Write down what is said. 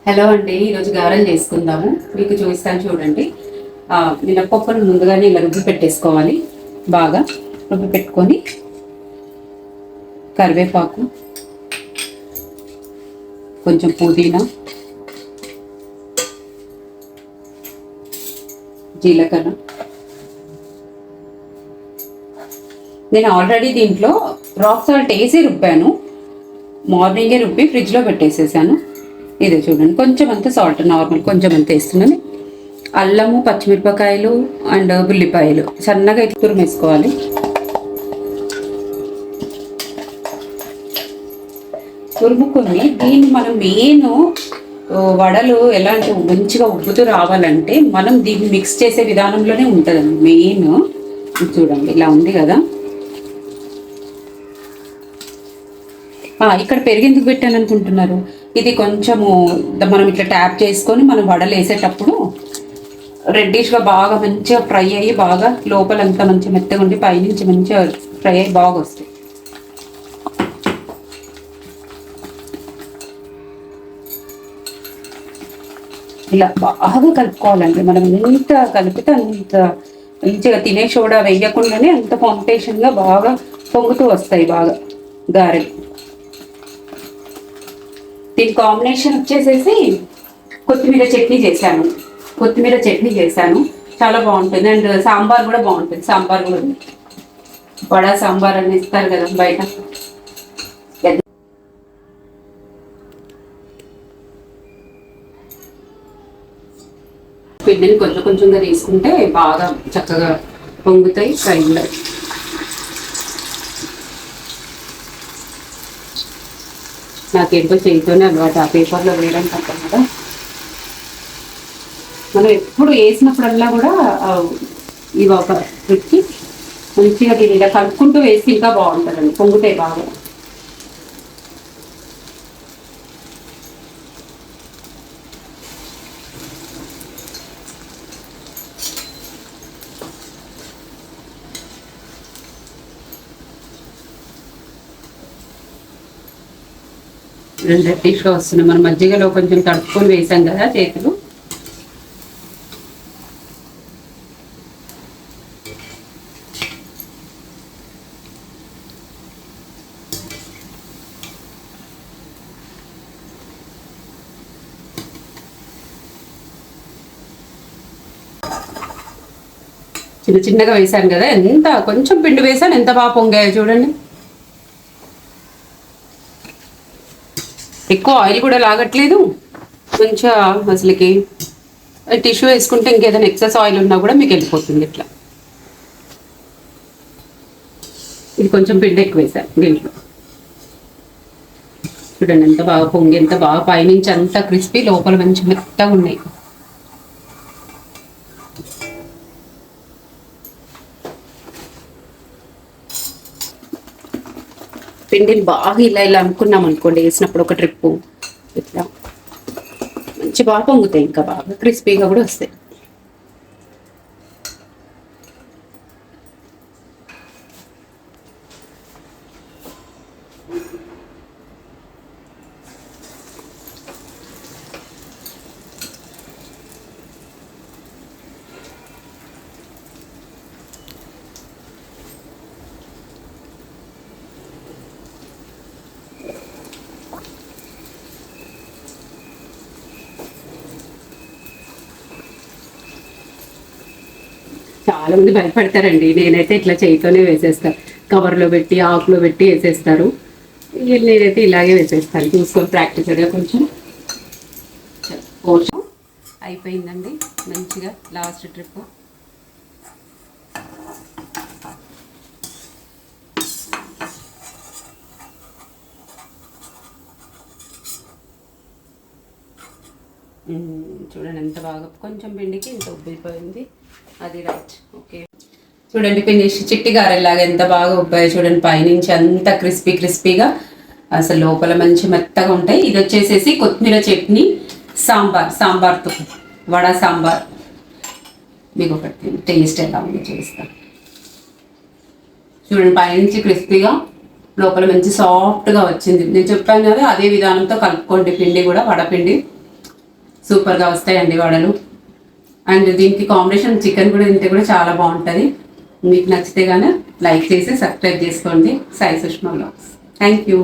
Hello అండి, ఈరోజు గారెలు చేసుకుందాము. మీకు చూపిస్తాను చూడండి. మినపప్పును ముందుగానే ఇలా రుబ్బి పెట్టేసుకోవాలి. బాగా రుబ్బి పెట్టుకొని కరివేపాకు, కొంచెం పుదీనా, జీలకర్ర. నేను ఆల్రెడీ దీంట్లో రాక్ సాల్ట్ వేసి రుబ్బాను. మార్నింగే రుబ్బి ఫ్రిడ్జ్లో పెట్టేసేసాను. ఇదే చూడండి, కొంచెం అంత సాల్ట్, నార్మల్ కొంచెం అంత వేస్తున్నాను. అల్లము, పచ్చిమిరపకాయలు అండ్ ఉల్లిపాయలు సన్నగా ఇట్లా తురిమేసుకోవాలి. తురుముకొని దీన్ని మనం మెయిన్ వడలు ఎలాంటి మంచిగా ఉబ్బుతూ రావాలంటే మనం దీన్ని మిక్స్ చేసే విధానంలోనే ఉంటుందండి మెయిన్. చూడండి ఇలా ఉంది కదా. ఇక్కడ పెరుగు ఎందుకు పెట్టాను అనుకుంటున్నారు? ఇది కొంచెము మనం ఇట్లా ట్యాప్ చేసుకొని మనం వడలు వేసేటప్పుడు రెడ్డిష్గా బాగా మంచిగా ఫ్రై అయ్యి బాగా లోపలంతా మంచిగా మెత్తగా ఉండి పైనుంచి మంచిగా ఫ్రై అయ్యి బాగా వస్తాయి. ఇలా బాగా కలుపుకోవాలండి. మనం ఎంత కలిపితే అంత మంచిగా తినే సోడా వేయకుండానే అంత కాంపిటీషన్గా బాగా పొంగుతూ వస్తాయి బాగా గారెలు. దీని కాంబినేషన్ వచ్చేసేసి కొత్తిమీర చట్నీ చేశాను. చాలా బాగుంటుంది. అండ్ సాంబార్ కూడా బాగుంటుంది. సాంబార్ కూడా వడ సాంబార్ అని ఇస్తారు కదా బయట. పిండిని కొంచెం కొంచెంగా తీసుకుంటే బాగా చక్కగా పొంగుతాయి, ఫ్రై కూడా. నాకేంటో చేయితోనే అలవాటు, ఆ పేపర్లో వేయడం తప్ప కదా. మనం ఎప్పుడు వేసినప్పుడల్లా కూడా ఇవి ఒక పెట్టి మంచిగా దీన్ని ఇలా కలుపుకుంటూ వేసి ఇంకా బాగుంటుందండి, పొంగుతాయి బాగా. రెడ్డిష్గా వస్తున్నాయి. మనం మజ్జిగలో కొంచెం తడుపుకొని వేసాం కదా చేతులు. చిన్న చిన్నగా వేసాను కదా, ఎంత కొంచెం పిండి వేసాను ఎంత బాగా పొంగాయో చూడండి. ఎక్కువ ఆయిల్ కూడా లాగట్లేదు మంచిగా. అసలుకి టిష్యూ వేసుకుంటే ఇంకేదైనా ఎక్సెస్ ఆయిల్ ఉన్నా కూడా మీకు వెళ్ళిపోతుంది ఇట్లా. ఇది కొంచెం పిండి ఎక్కువ వేసాను దీంట్లో. చూడండి ఎంత బాగా పొంగి, ఎంత బాగా పైనుంచి అంతా క్రిస్పీ, లోపల మంచి మెత్తగా ఉన్నాయి. పిండిని బాగా ఇలా ఇలా అనుకున్నాం అనుకోండి, వేసినప్పుడు ఒక ట్రిప్పు ఇట్లా మంచి బాగా పొంగుతాయి, ఇంకా బాగా క్రిస్పీగా కూడా వస్తాయి. చాలా మంది భయపడతారండి. నేనైతే ఇట్లా చేయితోనే వేసేస్తాను. కవర్లో పెట్టి ఆకులో పెట్టి వేసేస్తారు. నేనైతే ఇలాగే వేసేస్తాను. చూసుకొని ప్రాక్టీస్గా కొంచెం కొంచెం అయిపోయిందండి మంచిగా. లాస్ట్ ట్రిప్ చూడండి ఎంత బాగా, కొంచెం పిండికి ఇంత ఉబ్బిపోయింది. అది రైట్. ఓకే చూడండి, ఫినిష్ చిట్టి గారెలాగా ఎంత బాగా ఉబ్బాయి చూడండి. పైనుంచి అంత క్రిస్పీగా, అసలు లోపల మంచి మెత్తగా ఉంటాయి. ఇది వచ్చేసేసి కొత్తిమీర చట్నీ, సాంబార్తో వడ సాంబార్. మీకు ఒకటి టేస్ట్ ఎలా ఉందో చూస్తాను చూడండి. పైనుంచి క్రిస్పీగా, లోపల మంచి సాఫ్ట్గా వచ్చింది. నేను చెప్పాను కదా, అదే విధానంతో కలుపుకోండి పిండి కూడా, వడపిండి సూపర్గా వస్తాయండి వడలు. అండ్ దీనికి కాంబినేషన్ చికెన్ కూడా తింటే కూడా చాలా బాగుంటుంది. మీకు నచ్చితే కానీ లైక్ చేసి సబ్స్క్రైబ్ చేసుకోండి. Sai Sushma vlogs. Thank you.